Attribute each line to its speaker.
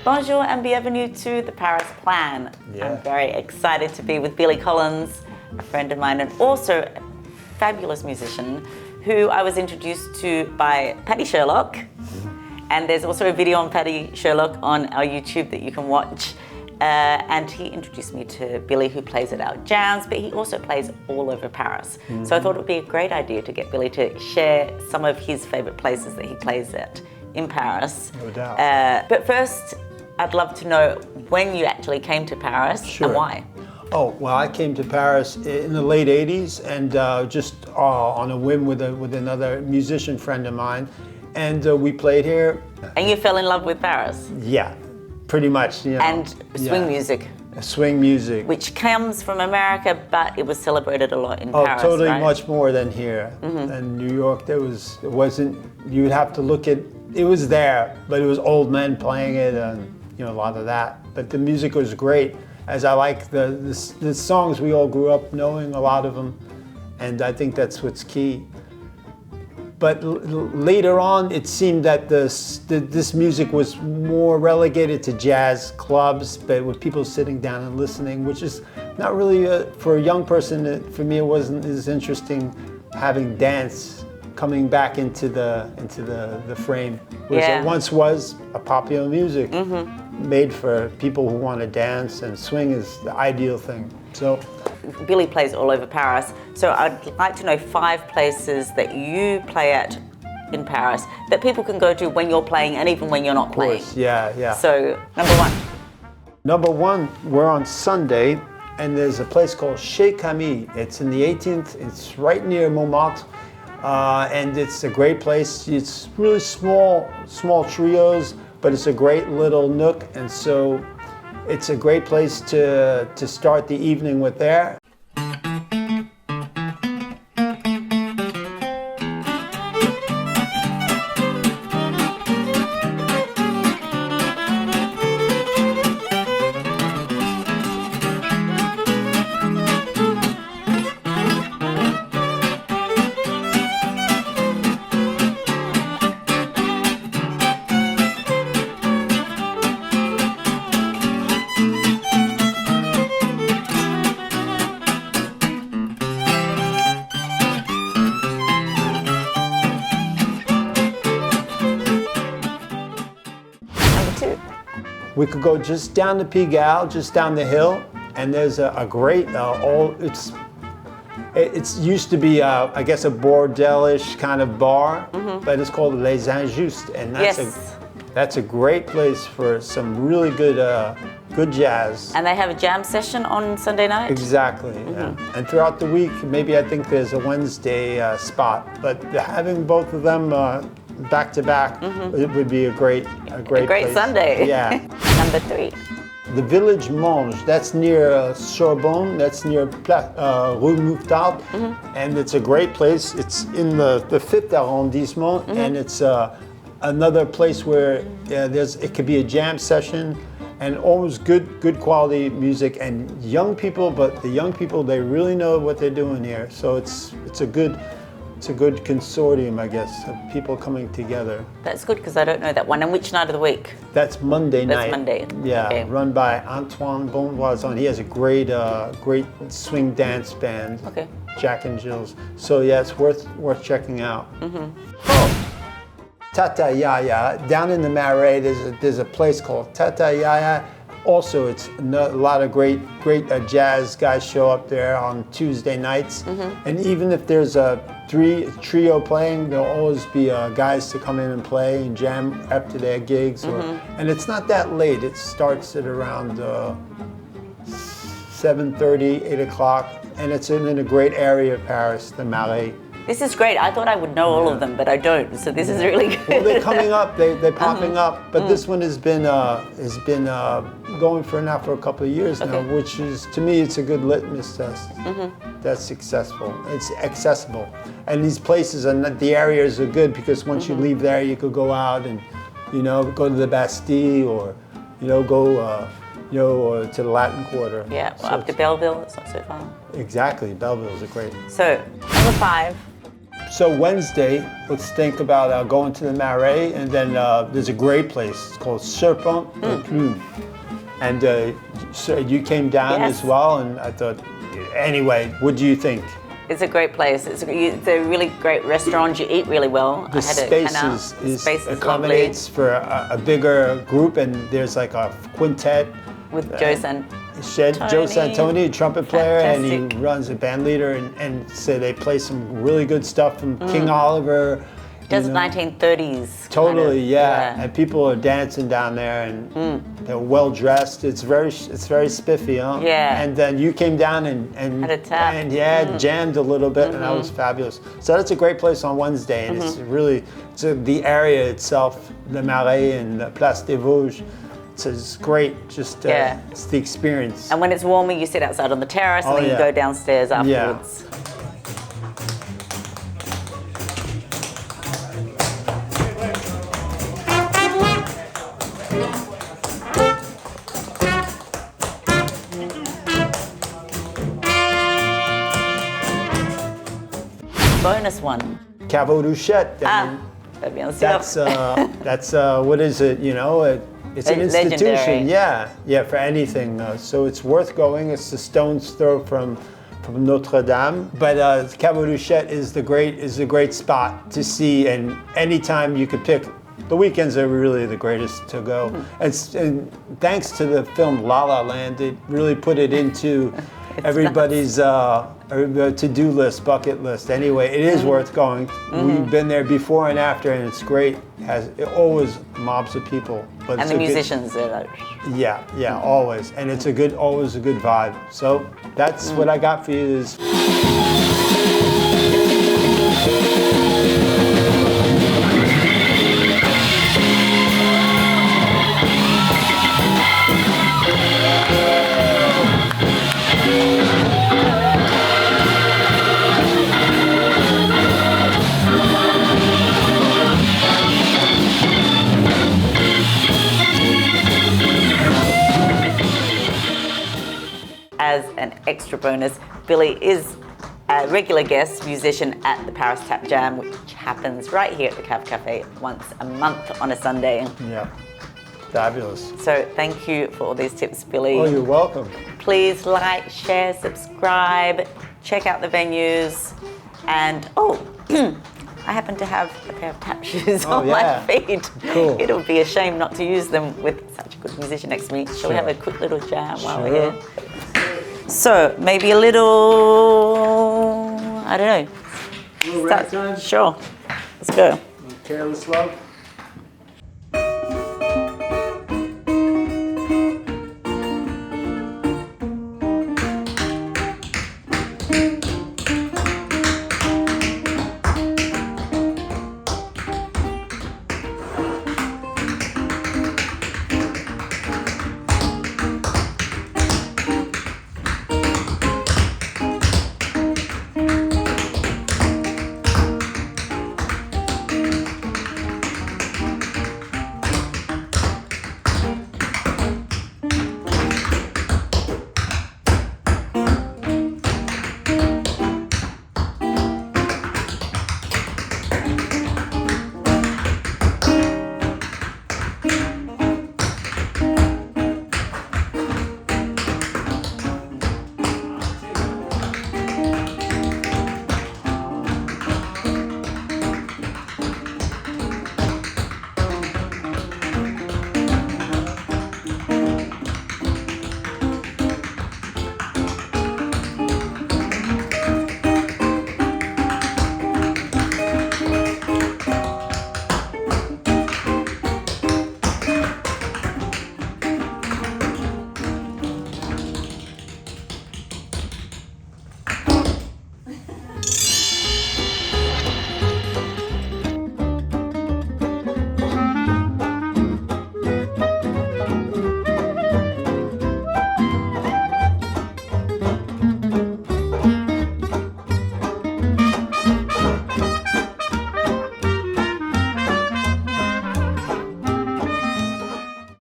Speaker 1: Bonjour and bienvenue to the Parisplan.
Speaker 2: Yeah.
Speaker 1: I'm very excited to be with Billy Collins, a friend of mine and also a fabulous musician who I was introduced to by Paddy Sherlock. And there's also a video on Paddy Sherlock on our YouTube that you can watch. And he introduced me to Billy, who plays at our jams, but he also plays all over Paris. So I thought it would be a great idea to get Billy to share some of his favorite places that he plays at in Paris.
Speaker 2: No doubt.
Speaker 1: But first, I'd love to know when you actually came to Paris and why.
Speaker 2: Oh, well, I came to Paris in the late 80s and just on a whim with another musician friend of mine. And we played here.
Speaker 1: And you fell in love with Paris?
Speaker 2: Yeah, pretty much. You know,
Speaker 1: and swing music.
Speaker 2: Swing music.
Speaker 1: Which comes from America, but it was celebrated a lot in Paris,
Speaker 2: totally,
Speaker 1: right?
Speaker 2: much more than here. In New York, it wasn't, you'd have to look at, it was there, but it was old men playing it and, you know, a lot of that. But the music was great, as I like the songs we all grew up knowing, a lot of them, and I think that's what's key. But later on, it seemed that this music was more relegated to jazz clubs, but with people sitting down and listening, which is not really, for a young person, for me it wasn't as interesting having dance coming back into the frame, which it once was a popular music made for people who want to dance, and swing is the ideal thing. So
Speaker 1: Billy plays all over Paris, so I'd like to know 5 places that you play at in Paris that people can go to when you're playing and even when you're not playing.
Speaker 2: Of course, yeah.
Speaker 1: So, number 1.
Speaker 2: Number 1, we're on Sunday, and there's a place called Chez Camille. It's in the 18th, it's right near Montmartre, and it's a great place. It's really small trios, but it's a great little nook, and so it's a great place to start the evening with there. We could go just down to Pigalle, just down the hill, and there's a great it's used to be I guess a bordelish kind of bar, but it's called Les Injustes, and that's a great place for some really good jazz.
Speaker 1: And they have a jam session on Sunday night?
Speaker 2: Exactly, yeah. And throughout the week, maybe I think there's a Wednesday spot, but having both of them back to back, it would be a great place.
Speaker 1: Sunday.
Speaker 2: Yeah.
Speaker 1: Number 3.
Speaker 2: The Village Monge, that's near Serpent, that's near Rue Mouffetard, and it's a great place. It's in the 5th arrondissement, and it's another place where it could be a jam session, and always good quality music and young people. But the young people, they really know what they're doing here. So it's a good consortium, I guess, of people coming together.
Speaker 1: That's good, because I don't know that one. And which night of the week?
Speaker 2: That's Monday night.
Speaker 1: That's Monday.
Speaker 2: Yeah,
Speaker 1: okay.
Speaker 2: Run by Antoine Bonvoisin. He has a great swing dance band.
Speaker 1: Okay.
Speaker 2: Jack and Jill's. So yeah, it's worth checking out. Oh, Tata Yaya down in the Marais. There's a place called Tata Yaya. Also, it's a lot of great jazz guys show up there on Tuesday nights. And even if there's a trio playing, there'll always be guys to come in and play and jam after their gigs. And it's not that late. It starts at around 7:30, 8 o'clock, and it's in a great area of Paris, the Marais.
Speaker 1: This is great. I thought I would know all of them, but I don't. So this is really good.
Speaker 2: Well, they're coming up. They're popping up. But this one has been going for now for a couple of years now, which is, to me, it's a good litmus test. That's successful. It's accessible, and these places and the areas are good because once you leave there, you could go out and go to the Bastille or go to the Latin Quarter.
Speaker 1: Yeah, up to Belleville. It's not so far.
Speaker 2: Exactly, Belleville's a great.
Speaker 1: So number 5.
Speaker 2: So Wednesday, let's think about going to the Marais, and then there's a great place. It's called Serpent or Plume. And so you came down
Speaker 1: Yes.
Speaker 2: as well, and I thought, anyway, what do you think?
Speaker 1: It's a great place. It's a really great restaurant. You eat really well.
Speaker 2: The space is accommodates for a bigger group, and there's like a quintet.
Speaker 1: With Joe
Speaker 2: Joe Santoni, trumpet player, and he runs a band leader, and so they play some really good stuff from King Oliver.
Speaker 1: Does 1930s.
Speaker 2: Totally,
Speaker 1: kind of,
Speaker 2: yeah. And people are dancing down there, and they're well dressed. It's very spiffy, huh?
Speaker 1: Yeah.
Speaker 2: And then you came down and
Speaker 1: Had a tap.
Speaker 2: and jammed a little bit, and that was fabulous. So that's a great place on Wednesday, and it's really the area itself, the Marais and the Place des Vosges. So it's great. Just it's the experience.
Speaker 1: And when it's warmer, you sit outside on the terrace, and then you go downstairs afterwards. Bonus one.
Speaker 2: Caveau Duchette.
Speaker 1: Bien sûr.
Speaker 2: That's what is it? You know, it's an institution.
Speaker 1: Legendary.
Speaker 2: Yeah, for anything. So it's worth going. It's a stone's throw from Notre Dame. But Caveau Duchette is a great spot to see, and anytime you could pick. The weekends are really the greatest to go. And thanks to the film La La Land, it really put it into everybody's to-do list, bucket list. Anyway, it is worth going. We've been there before and after, and it's great. It always mobs of people. But
Speaker 1: And the musicians are like...
Speaker 2: Yeah, always. And it's always a good vibe. So that's what I got for you is...
Speaker 1: As an extra bonus, Billy is a regular guest musician at the Paris Tap Jam, which happens right here at the Cafe once a month on a Sunday.
Speaker 2: Yeah, fabulous.
Speaker 1: So thank you for all these tips, Billy.
Speaker 2: Oh, you're welcome.
Speaker 1: Please like, share, subscribe, check out the venues, and I happen to have a pair of tap shoes on my feet.
Speaker 2: Cool.
Speaker 1: It'll be a shame not to use them with such a good musician next to me. Shall we have a quick little jam while we're here? So maybe a little, I don't know.
Speaker 2: A little ragtime?
Speaker 1: Sure. Let's go.
Speaker 2: Careless Love.